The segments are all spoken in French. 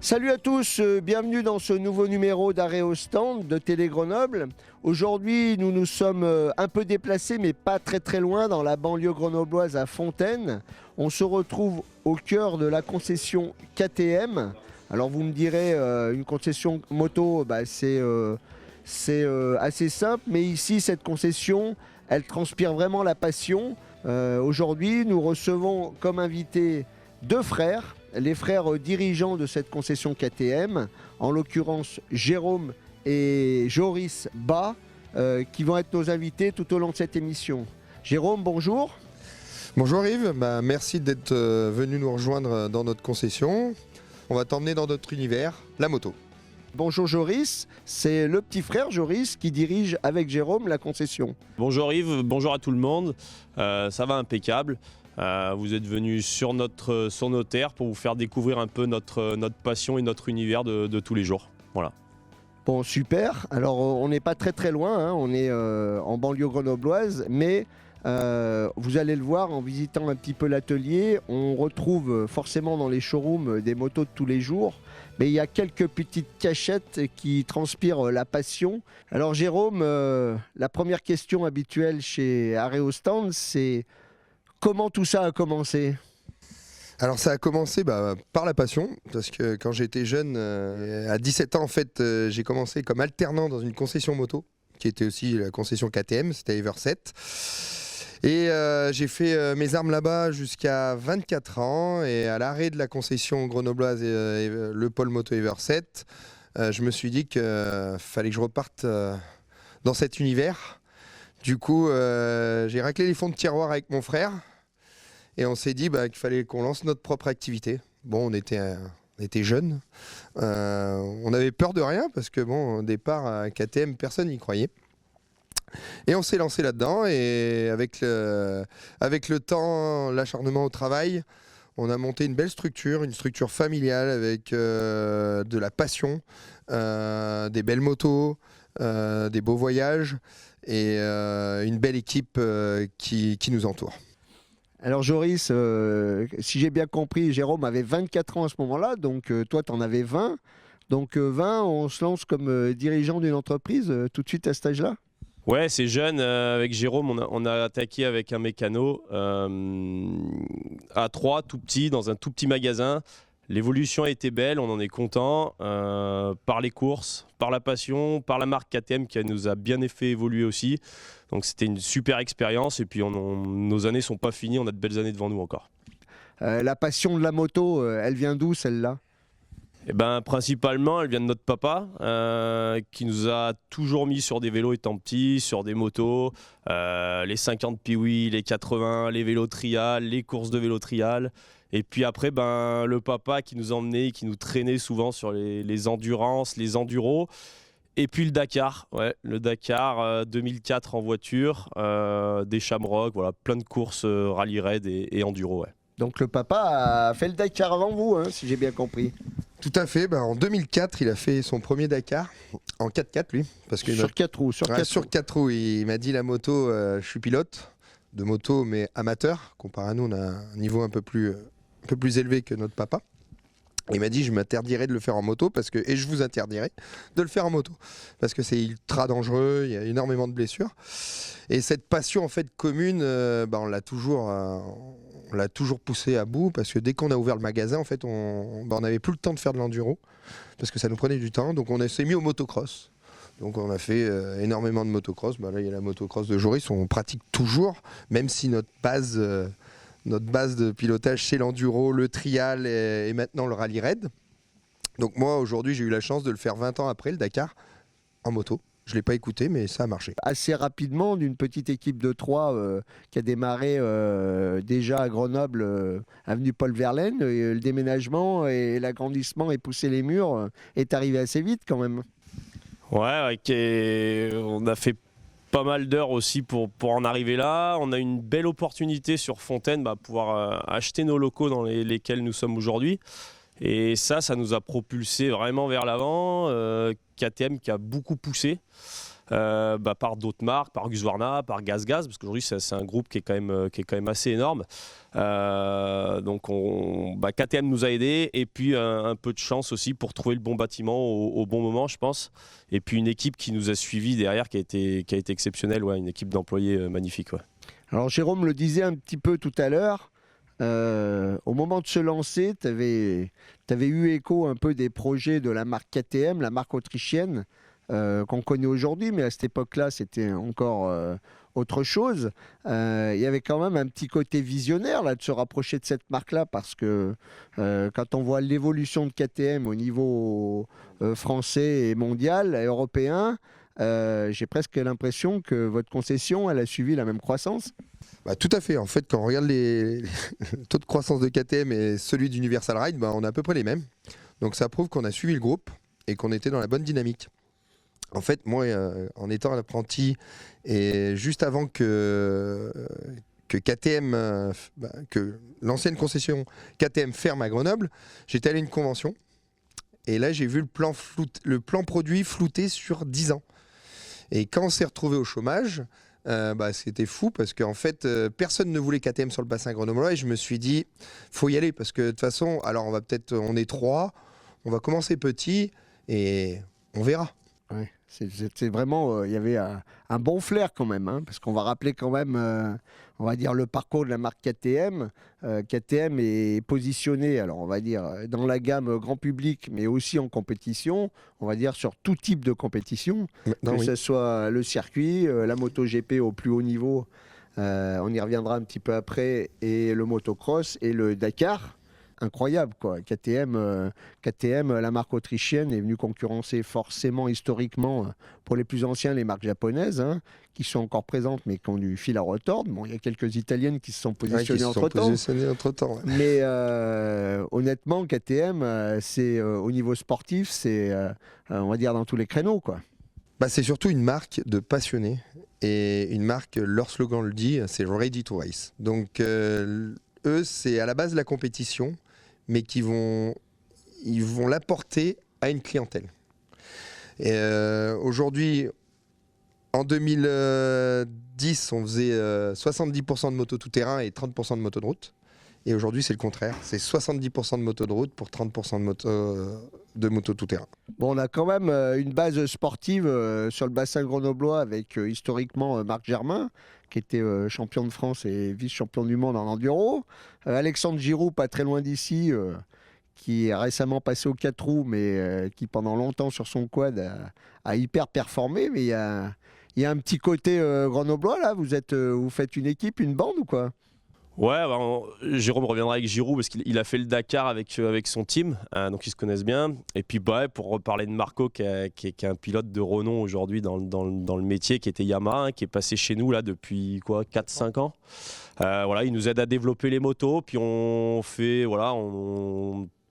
Salut à tous, bienvenue dans ce nouveau numéro d'Arrêt au stand de Télé Grenoble. Aujourd'hui, nous nous sommes un peu déplacés, mais pas très loin, dans la banlieue grenobloise à Fontaine. On se retrouve au cœur de la concession KTM. Alors vous me direz, une concession moto, c'est assez simple, mais ici, cette concession, elle transpire vraiment la passion. Aujourd'hui, nous recevons comme invités deux frères, les frères dirigeants de cette concession KTM, en l'occurrence Jérôme et Joris Bas, qui vont être nos invités tout au long de cette émission. Jérôme, bonjour. Bonjour Yves, merci d'être venu nous rejoindre dans notre concession. On va t'emmener dans notre univers, la moto. Bonjour Joris, c'est le petit frère Joris qui dirige avec Jérôme la concession. Bonjour Yves, bonjour à tout le monde, ça va impeccable. Vous êtes venus sur nos terres pour vous faire découvrir un peu notre passion et notre univers de tous les jours. Voilà. Bon, super. Alors, on n'est pas très loin, hein. On est en banlieue grenobloise, mais vous allez le voir en visitant un petit peu l'atelier. On retrouve forcément dans les showrooms des motos de tous les jours, mais il y a quelques petites cachettes qui transpirent la passion. Alors, Jérôme, la première question habituelle chez Arrêt au stand, c'est comment tout ça a commencé ? Alors ça a commencé par la passion, parce que quand j'étais jeune, à 17 ans en fait, j'ai commencé comme alternant dans une concession moto, qui était aussi la concession KTM, c'était Everset. Et j'ai fait mes armes là-bas jusqu'à 24 ans, et à l'arrêt de la concession grenobloise et le pôle moto Everset, je me suis dit qu'il fallait que je reparte dans cet univers. Du coup, j'ai raclé les fonds de tiroir avec mon frère. Et on s'est dit qu'il fallait qu'on lance notre propre activité. Bon, on était jeunes. On avait peur de rien parce que, bon, au départ, à KTM, personne n'y croyait. Et on s'est lancé là-dedans. Et avec le temps, l'acharnement au travail, on a monté une belle structure, une structure familiale avec de la passion, des belles motos, des beaux voyages et une belle équipe qui nous entoure. Alors Joris, si j'ai bien compris, Jérôme avait 24 ans à ce moment-là, donc toi tu en avais 20. Donc 20, on se lance comme dirigeant d'une entreprise tout de suite à cet âge-là ? Ouais, c'est jeune. Avec Jérôme, on a attaqué avec un mécano à 3, tout petit, dans un tout petit magasin. L'évolution a été belle, on en est content, par les courses, par la passion, par la marque KTM qui nous a bien fait évoluer aussi. Donc c'était une super expérience et puis nos années ne sont pas finies, on a de belles années devant nous encore. La passion de la moto, elle vient d'où celle-là ? Principalement, elle vient de notre papa qui nous a toujours mis sur des vélos étant petits, sur des motos, les 50 Piwi, les 80, les vélos trial, les courses de vélo trial. Et puis après, le papa qui nous emmenait, qui nous traînait souvent sur les endurances, les enduros. Et puis le Dakar, le Dakar 2004 en voiture, des Shamrock, voilà, plein de courses rallye raid et enduro. Ouais. Donc le papa a fait le Dakar avant vous, hein, si j'ai bien compris. Tout à fait, en 2004, il a fait son premier Dakar en 4x4 lui. Parce que sur 4 roues, sur 4 roues. Il m'a dit la moto, je suis pilote de moto mais amateur. Comparé à nous, on a un niveau un peu plus élevé que notre papa. Il m'a dit je m'interdirais de le faire en moto et je vous interdirais de le faire en moto parce que c'est ultra dangereux, il y a énormément de blessures. Et cette passion en fait commune, on l'a toujours poussé à bout parce que dès qu'on a ouvert le magasin en fait on n'avait plus le temps de faire de l'enduro parce que ça nous prenait du temps, donc on s'est mis au motocross. Donc on a fait énormément de motocross. Là il y a la motocross de Joris, on pratique toujours, même si notre base de pilotage, c'est l'enduro, le trial et maintenant le rallye raid. Donc moi, aujourd'hui, j'ai eu la chance de le faire 20 ans après, le Dakar, en moto. Je ne l'ai pas écouté, mais ça a marché. Assez rapidement, d'une petite équipe de 3 qui a démarré déjà à Grenoble, avenue Paul Verlaine, le déménagement et l'agrandissement et pousser les murs est arrivé assez vite quand même. Ouais, on a fait pas mal d'heures aussi pour en arriver là. On a une belle opportunité sur Fontaine, pouvoir acheter nos locaux dans lesquels nous sommes aujourd'hui. Et ça nous a propulsé vraiment vers l'avant. KTM qui a beaucoup poussé. par d'autres marques, par Husqvarna, par GazGaz, parce qu'aujourd'hui c'est un groupe qui est quand même assez énorme. Donc KTM nous a aidés, et puis un peu de chance aussi pour trouver le bon bâtiment au bon moment, je pense. Et puis une équipe qui nous a suivis derrière, qui a été exceptionnelle, une équipe d'employés magnifique. Ouais. Alors Jérôme le disait un petit peu tout à l'heure, au moment de se lancer, tu avais eu écho un peu des projets de la marque KTM, la marque autrichienne, qu'on connaît aujourd'hui, mais à cette époque-là, c'était encore autre chose. Il y avait quand même un petit côté visionnaire là, de se rapprocher de cette marque-là, parce que quand on voit l'évolution de KTM au niveau français et mondial, et européen, j'ai presque l'impression que votre concession, elle a suivi la même croissance. Tout à fait. En fait, quand on regarde les taux de croissance de KTM et celui d'Universal Ride, on a à peu près les mêmes. Donc ça prouve qu'on a suivi le groupe et qu'on était dans la bonne dynamique. En fait, moi, en étant un apprenti, et juste avant que KTM, que l'ancienne concession KTM ferme à Grenoble, j'étais allé à une convention. Et là, j'ai vu le plan produit flouté sur 10 ans. Et quand on s'est retrouvé au chômage, c'était fou, parce qu'en fait, personne ne voulait KTM sur le bassin grenoblois, et je me suis dit, faut y aller, parce que de toute façon, alors on est 3, on va commencer petit et on verra. Ouais, c'est vraiment, il y avait un bon flair quand même, parce qu'on va rappeler quand même, on va dire, le parcours de la marque KTM. KTM est positionné, alors on va dire, dans la gamme grand public, mais aussi en compétition, on va dire sur tout type de compétition, ce soit le circuit, la MotoGP au plus haut niveau, on y reviendra un petit peu après, et le motocross et le Dakar. Incroyable quoi. KTM, la marque autrichienne, est venue concurrencer forcément historiquement, pour les plus anciens, les marques japonaises, qui sont encore présentes mais qui ont du fil à retordre. Bon, il y a quelques italiennes qui se sont positionnées entre-temps. Mais honnêtement, KTM, c'est au niveau sportif, c'est on va dire dans tous les créneaux quoi. C'est surtout une marque de passionnés, et une marque, leur slogan le dit, c'est Ready to Race. Donc eux, c'est à la base de la compétition, mais ils vont l'apporter à une clientèle. Et aujourd'hui, en 2010, on faisait 70% de moto tout-terrain et 30% de moto de route. Et aujourd'hui, c'est le contraire. C'est 70% de moto de route pour 30% de moto tout-terrain. Bon, on a quand même une base sportive sur le bassin grenoblois avec historiquement Marc Germain, qui était champion de France et vice-champion du monde en enduro. Alexandre Giroux, pas très loin d'ici, qui est récemment passé aux 4 roues, mais qui pendant longtemps sur son quad a hyper performé. Mais il y a un petit côté grenoblois là. Vous faites une équipe, une bande ou quoi ? Ouais, Jérôme reviendra avec Giroud, parce qu'il a fait le Dakar avec son team, donc ils se connaissent bien. Et puis pour reparler de Marco, qui est un pilote de renom aujourd'hui dans le métier, qui était Yamaha, qui est passé chez nous là depuis 4-5 ans. Il nous aide à développer les motos, puis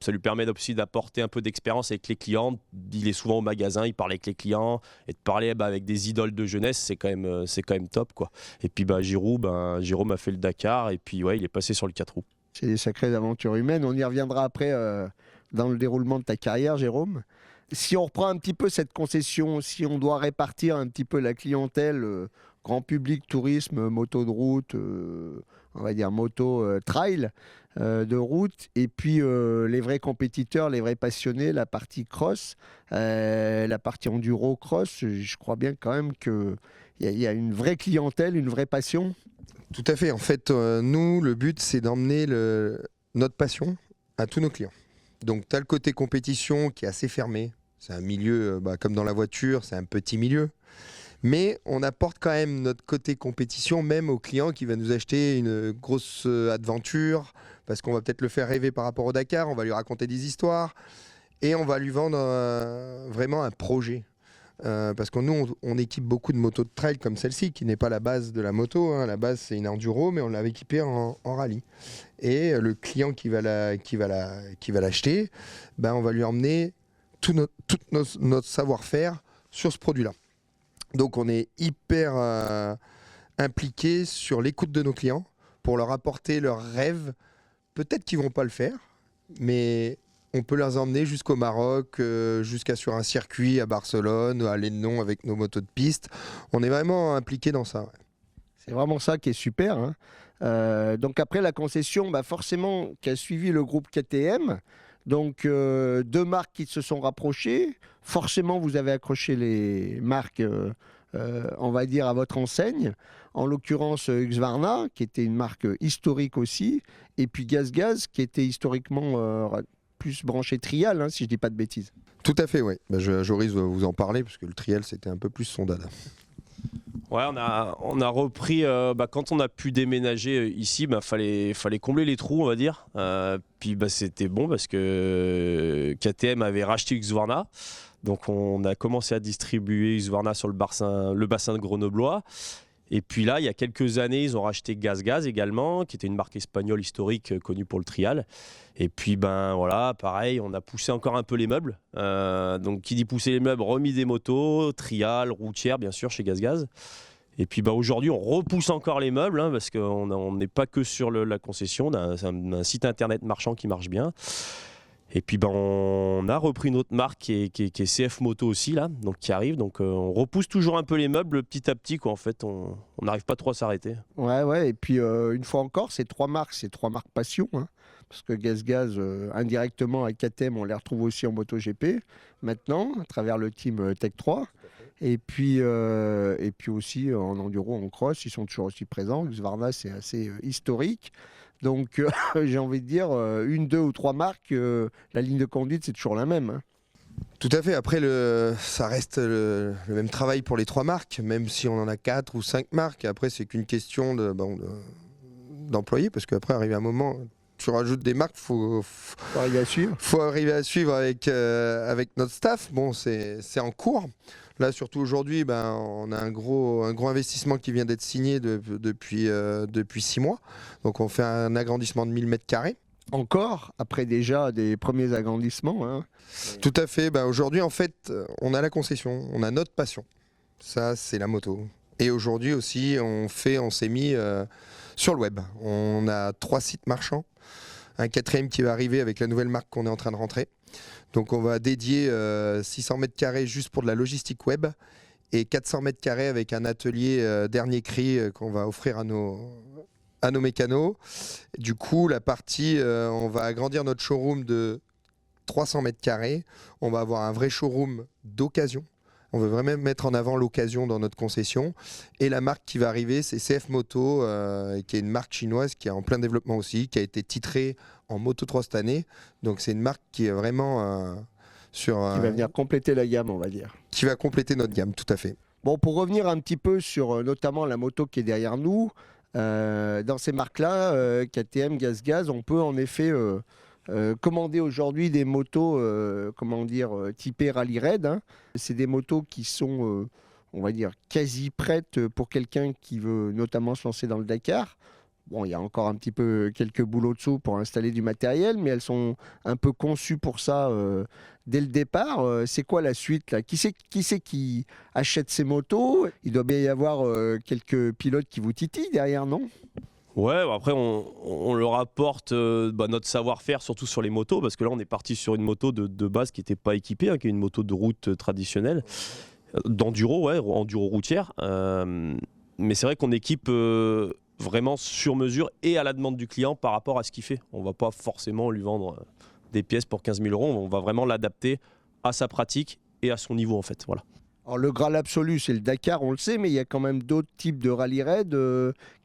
ça lui permet aussi d'apporter un peu d'expérience avec les clients. Il est souvent au magasin, il parle avec les clients, et de parler avec des idoles de jeunesse, c'est quand même top quoi. Et puis Jérôme a fait le Dakar, et puis il est passé sur le 4 roues. C'est des sacrées aventures humaines. On y reviendra après dans le déroulement de ta carrière, Jérôme. Si on reprend un petit peu cette concession, si on doit répartir un petit peu la clientèle, grand public, tourisme, moto de route, on va dire moto trail de route, et puis les vrais compétiteurs, les vrais passionnés, la partie cross, la partie enduro cross, je crois bien quand même qu'il y a une vraie clientèle, une vraie passion. Tout à fait. En fait, nous, le but, c'est d'emmener notre passion à tous nos clients. Donc, tu as le côté compétition qui est assez fermé. C'est un milieu, comme dans la voiture, c'est un petit milieu. Mais on apporte quand même notre côté compétition, même au client qui va nous acheter une grosse aventure, parce qu'on va peut-être le faire rêver par rapport au Dakar, on va lui raconter des histoires, et on va lui vendre vraiment un projet. Parce que nous, on équipe beaucoup de motos de trail comme celle-ci, qui n'est pas la base de la moto. La base, c'est une enduro, mais on l'a équipée en rallye. Et le client qui va l'acheter, on va lui emmener tout notre savoir-faire sur ce produit-là. Donc on est hyper impliqué sur l'écoute de nos clients pour leur apporter leurs rêves. Peut-être qu'ils ne vont pas le faire, mais on peut les emmener jusqu'au Maroc, jusqu'à sur un circuit à Barcelone, à Lénon avec nos motos de piste. On est vraiment impliqué dans ça. Ouais. C'est vraiment ça qui est super, hein. Donc après la concession, forcément, qui a suivi le groupe KTM. Donc deux marques qui se sont rapprochées. Forcément, vous avez accroché les marques, on va dire, à votre enseigne. En l'occurrence, Husqvarna, qui était une marque historique aussi. Et puis GazGaz, qui était historiquement plus branché trial, hein, si je ne dis pas de bêtises. Tout à fait, oui. Joris va vous en parler, parce que le trial, c'était un peu plus son dada. Ouais, on a repris, quand on a pu déménager ici, fallait combler les trous, on va dire. Puis c'était bon parce que KTM avait racheté Husqvarna. Donc on a commencé à distribuer Husqvarna sur le bassin de Grenoblois. Et puis là, il y a quelques années, ils ont racheté GazGaz également, qui était une marque espagnole historique connue pour le trial. Et puis voilà, pareil, on a poussé encore un peu les meubles. Donc qui dit pousser les meubles, remis des motos, trial, routière bien sûr chez GazGaz. Et puis aujourd'hui, on repousse encore les meubles, hein, parce qu'on n'est pas que sur la concession, on a un site internet marchand qui marche bien. Et puis on a repris une autre marque qui est CF Moto aussi, là, donc qui arrive. Donc on repousse toujours un peu les meubles petit à petit, quoi. En fait, on n'arrive pas trop à s'arrêter. Ouais. Et puis une fois encore, ces trois marques passion, hein, parce que GazGaz, indirectement avec KTM, on les retrouve aussi en MotoGP maintenant, à travers le team Tech 3. Et puis aussi en enduro, en cross, ils sont toujours aussi présents. Husqvarna, c'est assez historique. Donc, j'ai envie de dire, une, deux ou trois marques, la ligne de conduite, c'est toujours la même, hein. Tout à fait. Après, ça reste le même travail pour les trois marques, même si on en a 4 ou 5 marques. Après, c'est qu'une question d'employés, parce qu'après, arrive un moment, tu rajoutes des marques, faut arriver à suivre. Faut arriver à suivre avec notre staff. Bon, c'est en cours. Là, surtout aujourd'hui, on a un gros investissement qui vient d'être signé depuis 6 mois. Donc, on fait un agrandissement de 1000 m². Encore, après déjà des premiers agrandissements, hein. Tout à fait. Aujourd'hui, en fait, on a la concession, on a notre passion. Ça, c'est la moto. Et aujourd'hui aussi, on s'est mis sur le web. On a 3 sites marchands. Un 4e qui va arriver avec la nouvelle marque qu'on est en train de rentrer. Donc on va dédier 600 m² juste pour de la logistique web et 400 m² avec un atelier dernier cri qu'on va offrir à nos mécanos. Du coup, la partie, on va agrandir notre showroom de 300 m². On va avoir un vrai showroom d'occasion. On veut vraiment mettre en avant l'occasion dans notre concession. Et la marque qui va arriver, c'est CF Moto, qui est une marque chinoise qui est en plein développement aussi, qui a été titrée en Moto 3 cette année. Donc c'est une marque qui est vraiment qui va venir compléter la gamme, on va dire. Qui va compléter notre gamme, tout à fait. Bon, pour revenir un petit peu sur notamment la moto qui est derrière nous, dans ces marques-là, KTM, GazGaz, on peut en effet commander aujourd'hui des motos, typées Rally Raid, hein. C'est des motos qui sont, on va dire, quasi prêtes pour quelqu'un qui veut notamment se lancer dans le Dakar. Bon, il y a encore un petit peu quelques boulots dessous pour installer du matériel, mais elles sont un peu conçues pour ça dès le départ. C'est quoi la suite là? Qui c'est qui achète ces motos? Il doit bien y avoir quelques pilotes qui vous titillent derrière, non? Ouais, après on leur apporte notre savoir-faire, surtout sur les motos, parce que là on est parti sur une moto de base qui n'était pas équipée, hein, qui est une moto de route traditionnelle, d'enduro, enduro routière. Mais c'est vrai qu'on équipe vraiment sur mesure et à la demande du client par rapport à ce qu'il fait. On ne va pas forcément lui vendre des pièces pour 15 000 €, on va vraiment l'adapter à sa pratique et à son niveau en fait. Voilà. Alors, le Graal absolu, c'est le Dakar, on le sait, mais il y a quand même d'autres types de rallye raid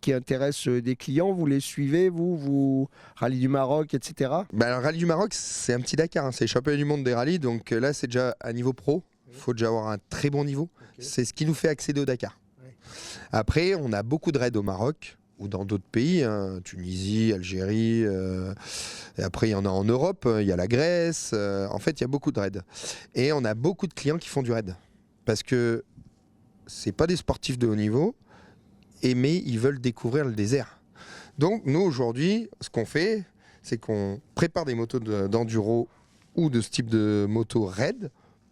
qui intéressent des clients. Vous les suivez, vous Rallye du Maroc, etc. Le Rallye du Maroc, c'est un petit Dakar, hein. C'est le championnat du monde des rallyes, donc là, c'est déjà à niveau pro. Il faut déjà avoir un très bon niveau. Okay. C'est ce qui nous fait accéder au Dakar. Ouais. Après, on a beaucoup de raids au Maroc ou dans d'autres pays, hein, Tunisie, Algérie. Et après, il y en a en Europe, il y a la Grèce. En fait, il y a beaucoup de raids. Et on a beaucoup de clients qui font du raid. Parce que c'est pas des sportifs de haut niveau, mais ils veulent découvrir le désert. Donc nous aujourd'hui, ce qu'on fait, c'est qu'on prépare des motos d'enduro ou de ce type de moto raid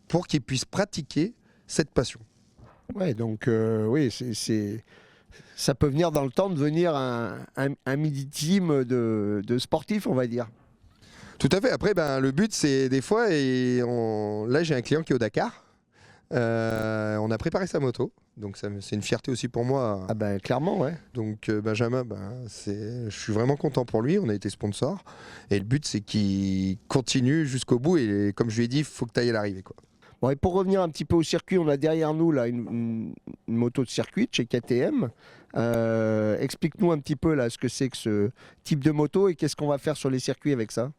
pour qu'ils puissent pratiquer cette passion. Ouais, donc oui, ça peut venir dans le temps devenir un midi-team de sportifs, on va dire. Tout à fait. Après, le but, c'est des fois, là j'ai un client qui est au Dakar. On a préparé sa moto, donc c'est une fierté aussi pour moi. Ah ben clairement, ouais. Donc Benjamin, je suis vraiment content pour lui, on a été sponsor. Et le but, c'est qu'il continue jusqu'au bout. Et comme je lui ai dit, il faut que tu ailles à l'arrivée, quoi. Bon, et pour revenir un petit peu au circuit, on a derrière nous là une moto de circuit de chez KTM. Explique-nous un petit peu là ce que c'est que ce type de moto et qu'est-ce qu'on va faire sur les circuits avec ça.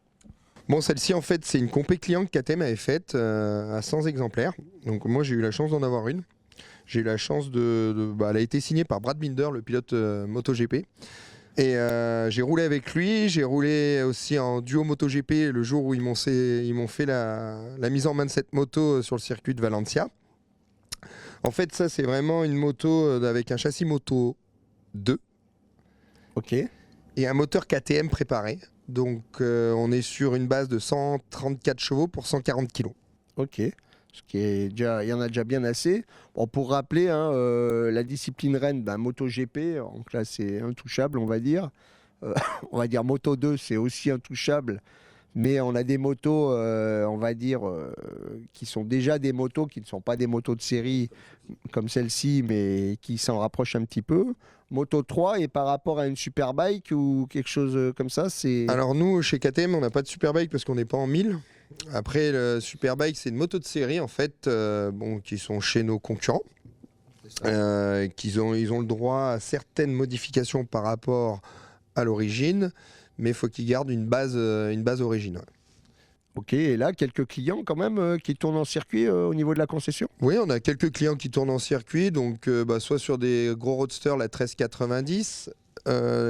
Bon, celle-ci, en fait, c'est une compé client que KTM avait faite à 100 exemplaires. Donc moi, j'ai eu la chance d'en avoir une. J'ai eu la chance elle a été signée par Brad Binder, le pilote MotoGP. Et j'ai roulé avec lui, j'ai roulé aussi en duo MotoGP le jour où ils m'ont fait la mise en main de cette moto sur le circuit de Valencia. En fait, ça, c'est vraiment une moto avec un châssis Moto 2. Ok. Et un moteur KTM préparé. Donc on est sur une base de 134 chevaux pour 140 kg. Ok. Ce qui est déjà, il y en a déjà bien assez. Bon, pour rappeler, hein, la discipline reine, MotoGP, donc là c'est intouchable, on va dire. On va dire Moto 2, c'est aussi intouchable. Mais on a des motos, on va dire, qui sont déjà des motos, qui ne sont pas des motos de série comme celle-ci, mais qui s'en rapprochent un petit peu. Moto 3, et par rapport à une Superbike ou quelque chose comme ça, c'est... Alors nous, chez KTM, on n'a pas de Superbike parce qu'on n'est pas en 1000. Après, le Superbike, c'est une moto de série, en fait, qui sont chez nos concurrents. Ils ont le droit à certaines modifications par rapport à l'origine, mais il faut qu'ils gardent une base origine. Ouais. Ok, et là, quelques clients quand même qui tournent en circuit au niveau de la concession? Oui, on a quelques clients qui tournent en circuit, donc soit sur des gros roadsters, la 1390,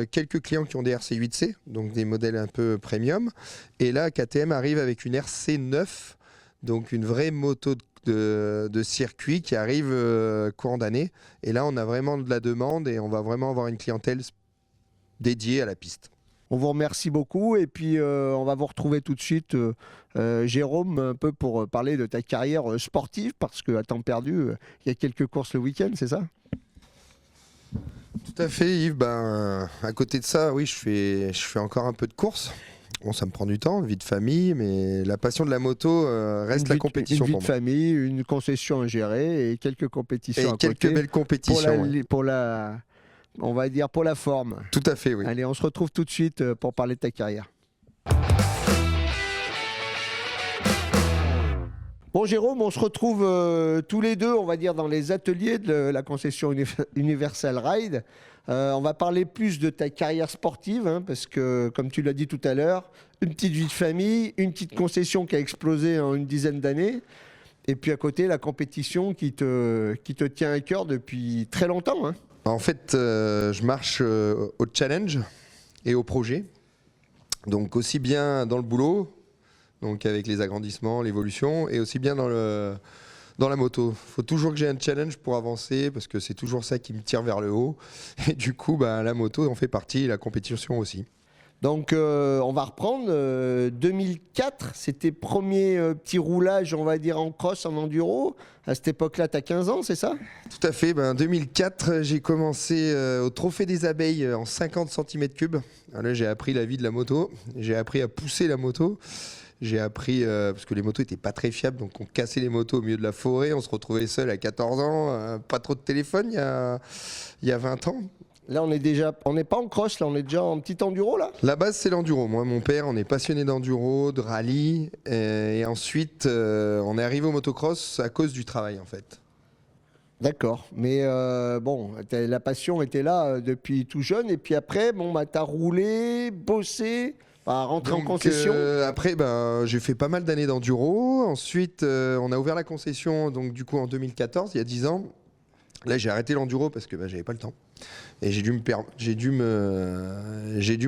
quelques clients qui ont des RC8C, donc des modèles un peu premium. Et là, KTM arrive avec une RC9, donc une vraie moto de circuit qui arrive courant d'année. Et là, on a vraiment de la demande et on va vraiment avoir une clientèle dédiée à la piste. On vous remercie beaucoup et puis on va vous retrouver tout de suite, Jérôme, un peu pour parler de ta carrière sportive, parce qu'à temps perdu, il y a quelques courses le week-end, c'est ça? Tout à fait, Yves. À côté de ça, oui, je fais encore un peu de course. Bon, ça me prend du temps, vie de famille, mais la passion de la moto reste la compétition pour moi. Une vie pour de moi. famille, une concession à gérer et quelques compétitions à quelques côté. belles compétitions. On va dire pour la forme. Tout à fait, oui. Allez, on se retrouve tout de suite pour parler de ta carrière. Bon, Jérôme, on se retrouve tous les deux, on va dire, dans les ateliers de la concession Universal Ride. On va parler plus de ta carrière sportive, hein, parce que, comme tu l'as dit tout à l'heure, une petite vie de famille, une petite concession qui a explosé en une dizaine d'années, et puis à côté, la compétition qui te tient à cœur depuis très longtemps, hein. En fait, je marche au challenge et au projet. Donc aussi bien dans le boulot, donc avec les agrandissements, l'évolution, et aussi bien dans la moto. Il faut toujours que j'ai un challenge pour avancer, parce que c'est toujours ça qui me tire vers le haut. Et du coup, la moto en fait partie, et la compétition aussi. Donc on va reprendre. 2004, c'était premier petit roulage, on va dire, en cross, en enduro. À cette époque-là, tu as 15 ans, c'est ça? Tout à fait. 2004, j'ai commencé au Trophée des Abeilles en 50 cm3. Là, j'ai appris la vie de la moto. J'ai appris à pousser la moto. J'ai appris, parce que les motos n'étaient pas très fiables, donc on cassait les motos au milieu de la forêt. On se retrouvait seul à 14 ans. Pas trop de téléphone il y a 20 ans. Là, on n'est pas en cross, là, on est déjà en petit enduro, là. La base, c'est l'enduro. Moi, mon père, on est passionné d'enduro, de rallye. Et ensuite, on est arrivé au motocross à cause du travail, en fait. D'accord. Mais bon, la passion était là depuis tout jeune. Et puis après, tu as roulé, bossé, rentré en concession. Après, j'ai fait pas mal d'années d'enduro. Ensuite, on a ouvert la concession, donc du coup, en 2014, il y a 10 ans. Là, j'ai arrêté l'enduro parce que j'avais pas le temps. Et j'ai dû me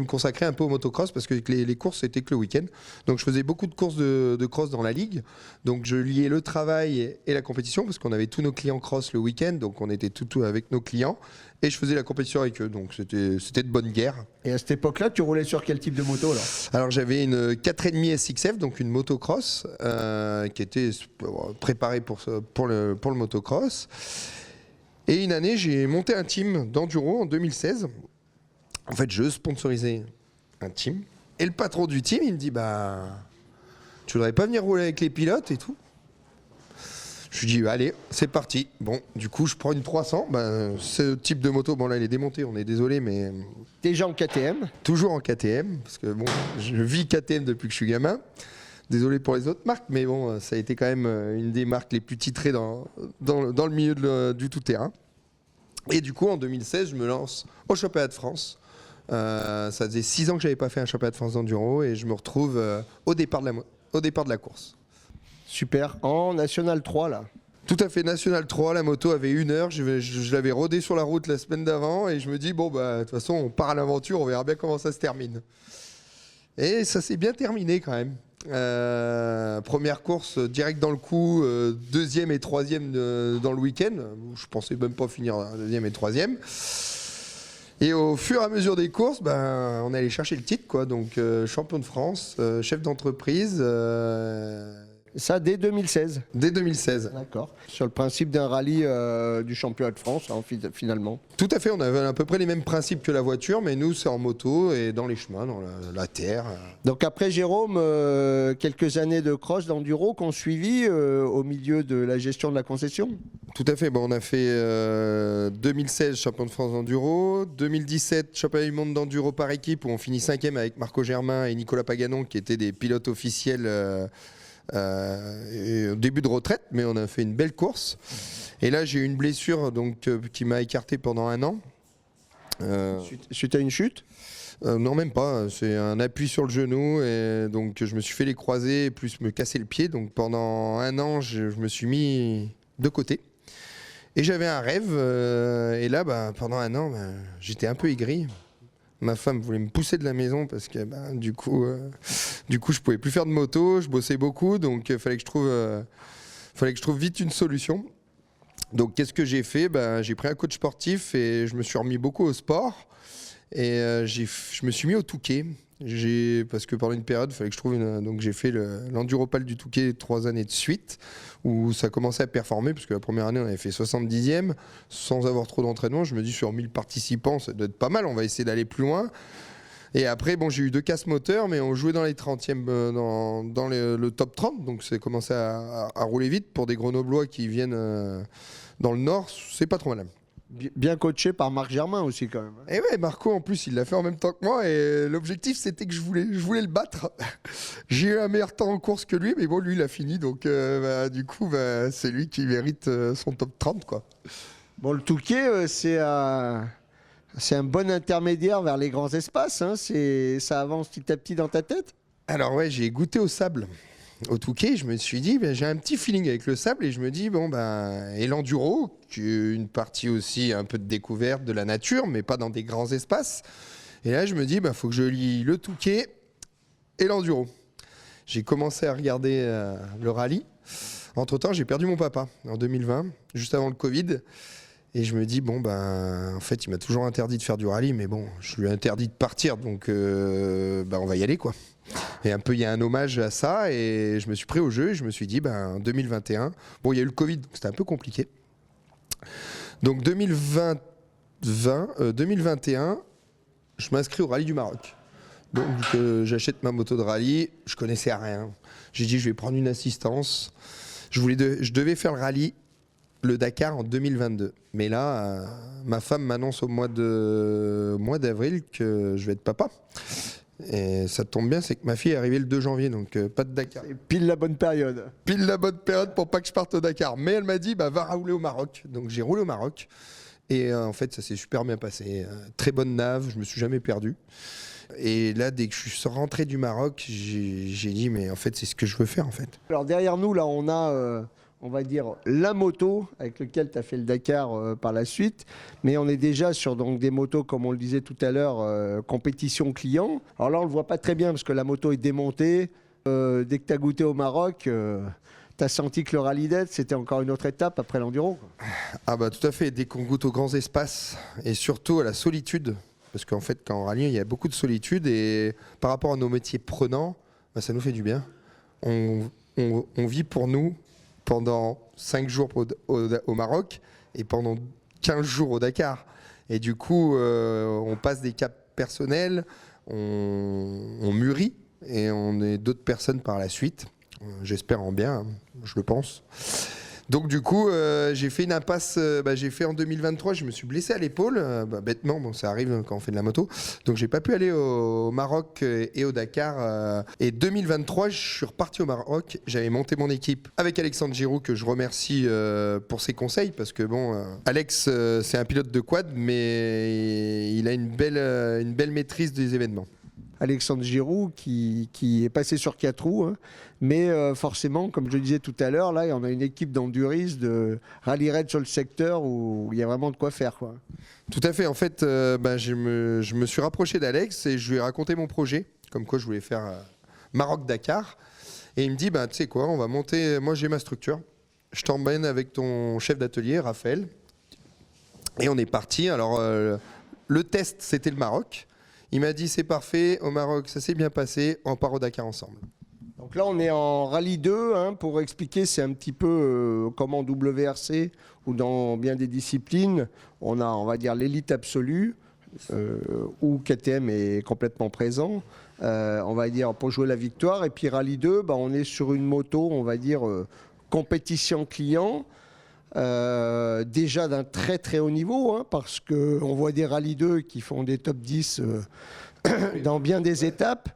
consacrer un peu au motocross parce que les courses, c'était que le week-end. Donc, je faisais beaucoup de courses de cross dans la ligue. Donc, je liais le travail et la compétition parce qu'on avait tous nos clients cross le week-end. Donc, on était tout avec nos clients. Et je faisais la compétition avec eux. Donc, c'était de bonne guerre. Et à cette époque-là, tu roulais sur quel type de moto, là? Alors, j'avais une 4,5 SXF, donc une motocross qui était préparée pour le motocross. Et une année, j'ai monté un team d'enduro en 2016. En fait, je sponsorisais un team Et le patron du team, il me dit, bah, tu voudrais pas venir rouler avec les pilotes et tout? Je lui dis, allez, c'est parti. Bon, du coup, je prends une 300. Ben, ce type de moto, bon là, il est démonté, on est désolé, mais Déjà en KTM. toujours en KTM, parce que bon, je vis KTM depuis que je suis gamin. Désolé pour les autres marques, mais bon, ça a été quand même une des marques les plus titrées dans le milieu du tout-terrain. Et du coup, en 2016, je me lance au championnat de France. Ça faisait 6 ans que j'avais pas fait un championnat de France d'enduro et je me retrouve au départ de la course. Super. En National 3, là. Tout à fait, National 3, la moto avait 1 heure, je l'avais rodée sur la route la semaine d'avant et je me dis, bon, bah, de toute façon, on part à l'aventure, on verra bien comment ça se termine. Et ça s'est bien terminé quand même. Première course direct dans le coup, deuxième et troisième dans le week-end. Je pensais même pas finir deuxième et troisième. Et au fur et à mesure des courses, ben, on allait chercher le titre, quoi. Donc champion de France, chef d'entreprise. Ça, dès 2016. Dès 2016. D'accord. Sur le principe d'un rallye du championnat de France, hein, finalement. Tout à fait, on avait à peu près les mêmes principes que la voiture, mais nous, c'est en moto et dans les chemins, dans la terre. Donc après Jérôme, quelques années de cross, d'enduro qu'on suivi au milieu de la gestion de la concession. Tout à fait, bon, on a fait 2016 champion de France d'enduro, 2017 championnat du monde d'enduro par équipe où on finit 5e avec Marco Germain et Nicolas Paganon qui étaient des pilotes officiels au début de retraite, mais on a fait une belle course. Et là, j'ai eu une blessure donc, qui m'a écarté pendant 1 an. Suite à une chute? Non, même pas. C'est un appui sur le genou. Et donc, je me suis fait les croisés, plus me casser le pied. Donc, pendant 1 an, je me suis mis de côté. Et j'avais un rêve. Et là, bah, pendant 1 an, bah, j'étais un peu aigri. Ma femme voulait me pousser de la maison parce que bah, du coup, je pouvais plus faire de moto. Je bossais beaucoup. Donc, il fallait que je trouve vite une solution. Donc, qu'est-ce que j'ai fait? Bah, j'ai pris un coach sportif et je me suis remis beaucoup au sport. Et je me suis mis au Touquet. Parce que pendant une période, il fallait que je trouve donc j'ai fait l'Enduropal du Touquet 3 années de suite, où ça commençait à performer, parce que la première année, on avait fait 70e, sans avoir trop d'entraînement. Je me dis, sur 1000 participants, ça doit être pas mal, on va essayer d'aller plus loin. Et après, bon, j'ai eu 2 casses moteurs, mais on jouait dans les 30e, dans le top 30, donc ça a commencé à rouler vite. Pour des Grenoblois qui viennent dans le Nord, c'est pas trop mal. Bien coaché par Marc Germain aussi quand même. Et ouais, Marco en plus il l'a fait en même temps que moi et l'objectif c'était que je voulais le battre. J'ai eu un meilleur temps en course que lui, mais bon lui il a fini donc du coup c'est lui qui mérite son top 30 quoi. Bon, le Touquet c'est un bon intermédiaire vers les grands espaces, hein. Ça avance petit à petit dans ta tête? Alors ouais, j'ai goûté au sable. Au Touquet, je me suis dit, j'ai un petit feeling avec le sable et je me dis, et l'enduro, qui est une partie aussi un peu de découverte de la nature, mais pas dans des grands espaces. Et là, je me dis, faut que je lie le Touquet et l'enduro. J'ai commencé à regarder le rallye. Entre-temps, j'ai perdu mon papa en 2020, juste avant le Covid. Et je me dis, en fait, il m'a toujours interdit de faire du rallye, mais bon, je lui ai interdit de partir, donc on va y aller, quoi. Et un peu, il y a un hommage à ça, et je me suis pris au jeu, et je me suis dit, 2021, bon, il y a eu le Covid, donc c'était un peu compliqué. Donc 2021, je m'inscris au rallye du Maroc. Donc j'achète ma moto de rallye, je connaissais rien. J'ai dit, je vais prendre une assistance. Je devais faire le rallye, le Dakar en 2022. Mais là, ma femme m'annonce au mois d'avril que je vais être papa. Et ça tombe bien, c'est que ma fille est arrivée le 2 janvier, donc pas de Dakar. C'est pile la bonne période. Pile la bonne période pour pas que je parte au Dakar. Mais elle m'a dit, va rouler au Maroc. Donc j'ai roulé au Maroc. Et en fait, ça s'est super bien passé. Très bonne nave, je me suis jamais perdu. Et là, dès que je suis rentré du Maroc, j'ai dit, mais en fait, c'est ce que je veux faire, en fait. Alors derrière nous, là, on a... on va dire la moto avec laquelle tu as fait le Dakar par la suite, mais on est déjà sur donc, des motos, comme on le disait tout à l'heure, compétition client. Alors là, on ne le voit pas très bien parce que la moto est démontée. Dès que tu as goûté au Maroc, tu as senti que le rallye dead, c'était encore une autre étape après l'enduro, quoi. Ah tout à fait, dès qu'on goûte aux grands espaces et surtout à la solitude, parce qu'en fait, quand on rallye, il y a beaucoup de solitude et par rapport à nos métiers prenants, ça nous fait du bien. On vit pour nous pendant 5 jours au Maroc et pendant 15 jours au Dakar. Et du coup, on passe des caps personnels, on mûrit et on est d'autres personnes par la suite. J'espère en bien, hein, je le pense. Donc du coup, j'ai fait une impasse. J'ai fait en 2023. Je me suis blessé à l'épaule, bêtement. Bon, ça arrive quand on fait de la moto. Donc j'ai pas pu aller au Maroc et au Dakar. Et 2023, je suis reparti au Maroc. J'avais monté mon équipe avec Alexandre Giroux, que je remercie pour ses conseils, parce que bon, Alex, c'est un pilote de quad, mais il a une belle maîtrise des événements. Alexandre Giroux qui est passé sur 4 roues, hein. Mais forcément, comme je le disais tout à l'heure, là, on a une équipe d'enduristes, de rallye raid sur le secteur où il y a vraiment de quoi faire, quoi. Tout à fait. En fait, je me suis rapproché d'Alex et je lui ai raconté mon projet, comme quoi je voulais faire Maroc-Dakar. Et il me dit, tu sais quoi, on va monter, moi j'ai ma structure, je t'emmène avec ton chef d'atelier, Raphaël. Et on est parti. Alors, le test, c'était le Maroc. Il m'a dit, c'est parfait, au Maroc, ça s'est bien passé, on part au Dakar ensemble. Donc là, on est en rallye 2, hein, pour expliquer, c'est un petit peu comme en WRC ou dans bien des disciplines, on a, on va dire, l'élite absolue, où KTM est complètement présent, on va dire, pour jouer la victoire. Et puis rallye 2, on est sur une moto, on va dire, compétition client, déjà d'un très très haut niveau, hein, parce qu'on voit des rallye 2 qui font des top 10 dans bien des étapes.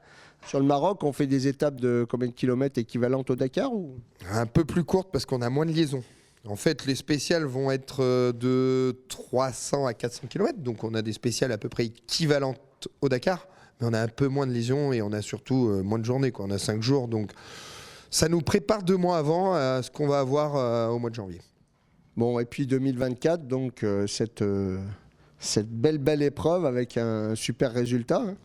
Sur le Maroc, on fait des étapes de combien de kilomètres équivalentes au Dakar ou... Un peu plus courtes parce qu'on a moins de liaisons. En fait, les spéciales vont être de 300 à 400 km, donc on a des spéciales à peu près équivalentes au Dakar, mais on a un peu moins de liaisons et on a surtout moins de journées, quoi. On a 5 jours, donc ça nous prépare 2 mois avant à ce qu'on va avoir au mois de janvier. Bon, et puis 2024, donc cette belle épreuve avec un super résultat, hein.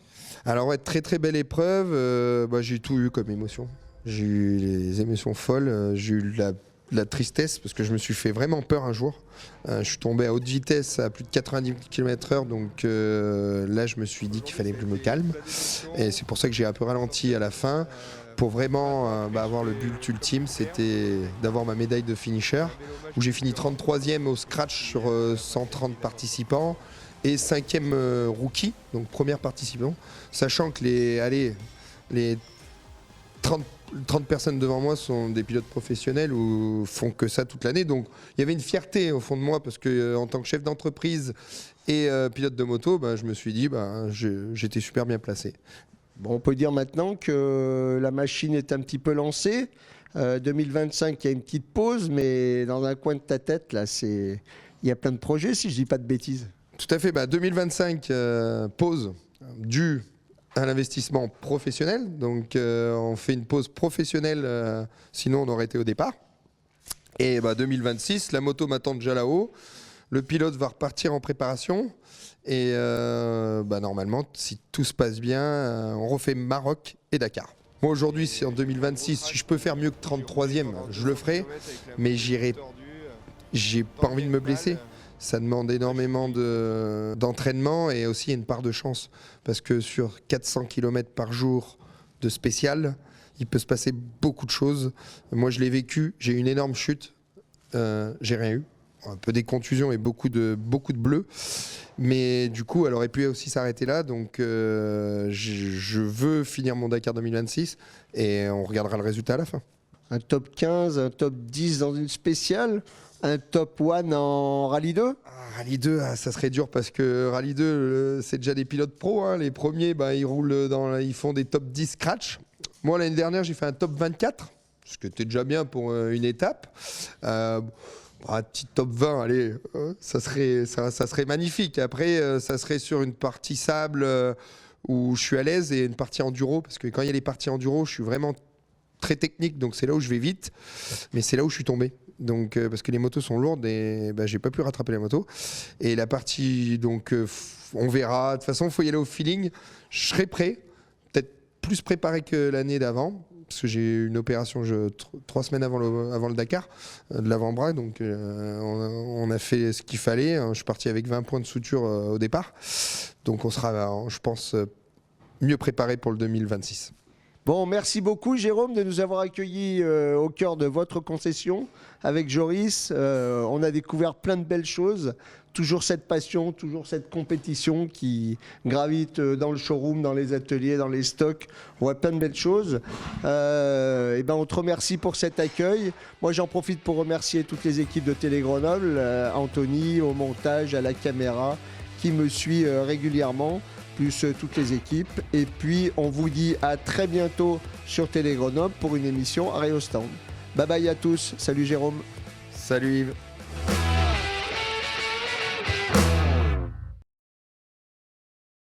Alors ouais, très très belle épreuve, j'ai tout eu comme émotion. J'ai eu les émotions folles, j'ai eu la tristesse parce que je me suis fait vraiment peur un jour. Je suis tombé à haute vitesse à plus de 90 km/h, donc là je me suis dit qu'il fallait que je me calme. Et c'est pour ça que j'ai un peu ralenti à la fin. Pour vraiment avoir le but ultime, c'était d'avoir ma médaille de finisher, où j'ai fini 33e au scratch sur 130 participants. Et 5e rookie, donc première participant, sachant que les 30 personnes devant moi sont des pilotes professionnels ou font que ça toute l'année. Donc il y avait une fierté au fond de moi parce que en tant que chef d'entreprise et pilote de moto, je me suis dit j'étais super bien placé. Bon, on peut dire maintenant que la machine est un petit peu lancée. 2025, il y a une petite pause, mais dans un coin de ta tête, là, il y a plein de projets, si je dis pas de bêtises. Tout à fait. 2025, pause due à l'investissement professionnel. Donc, on fait une pause professionnelle, sinon on aurait été au départ. Et 2026, la moto m'attend déjà là-haut. Le pilote va repartir en préparation. Et normalement, si tout se passe bien, on refait Maroc et Dakar. Moi, aujourd'hui, c'est en 2026. Si je peux faire mieux que 33e, je le ferai. Mais j'ai pas envie de me blesser. Ça demande énormément d'entraînement et aussi une part de chance. Parce que sur 400 km par jour de spécial, il peut se passer beaucoup de choses. Moi, je l'ai vécu. J'ai eu une énorme chute. J'ai rien eu. Un peu des contusions et beaucoup de bleu. Mais du coup, elle aurait pu aussi s'arrêter là. Donc, je veux finir mon Dakar 2026 et on regardera le résultat à la fin. Un top 15, un top 10 dans une spéciale, un top 1 en Rallye 2 ? Rallye 2, ça serait dur parce que Rallye 2, c'est déjà des pilotes pros, hein. Les premiers, ils roulent ils font des top 10 scratch. Moi, l'année dernière, j'ai fait un top 24, ce qui était déjà bien pour une étape. Un petit top 20, allez, ça serait magnifique. Après, ça serait sur une partie sable où je suis à l'aise et une partie enduro, parce que quand il y a les parties enduro, je suis vraiment très technique, donc c'est là où je vais vite, mais c'est là où je suis tombé. Donc, parce que les motos sont lourdes et j'ai pas pu rattraper la moto. Et la partie, donc, on verra. De toute façon, il faut y aller au feeling. Je serai prêt, peut-être plus préparé que l'année d'avant, parce que j'ai eu une opération 3 semaines avant le Dakar, de l'avant-bras. Donc, on a fait ce qu'il fallait. Je suis parti avec 20 points de suture au départ. Donc, on sera, je pense, mieux préparé pour le 2026. Bon, merci beaucoup Jérôme de nous avoir accueillis au cœur de votre concession avec Joris. On a découvert plein de belles choses. Toujours cette passion, toujours cette compétition qui gravite dans le showroom, dans les ateliers, dans les stocks. On voit plein de belles choses. Et ben on te remercie pour cet accueil. Moi, j'en profite pour remercier toutes les équipes de Télé Grenoble, Anthony au montage, à la caméra, qui me suit régulièrement, plus toutes les équipes. Et puis, on vous dit à très bientôt sur Télé Grenoble pour une émission Arrêt au stand. Bye bye à tous. Salut Jérôme. Salut Yves.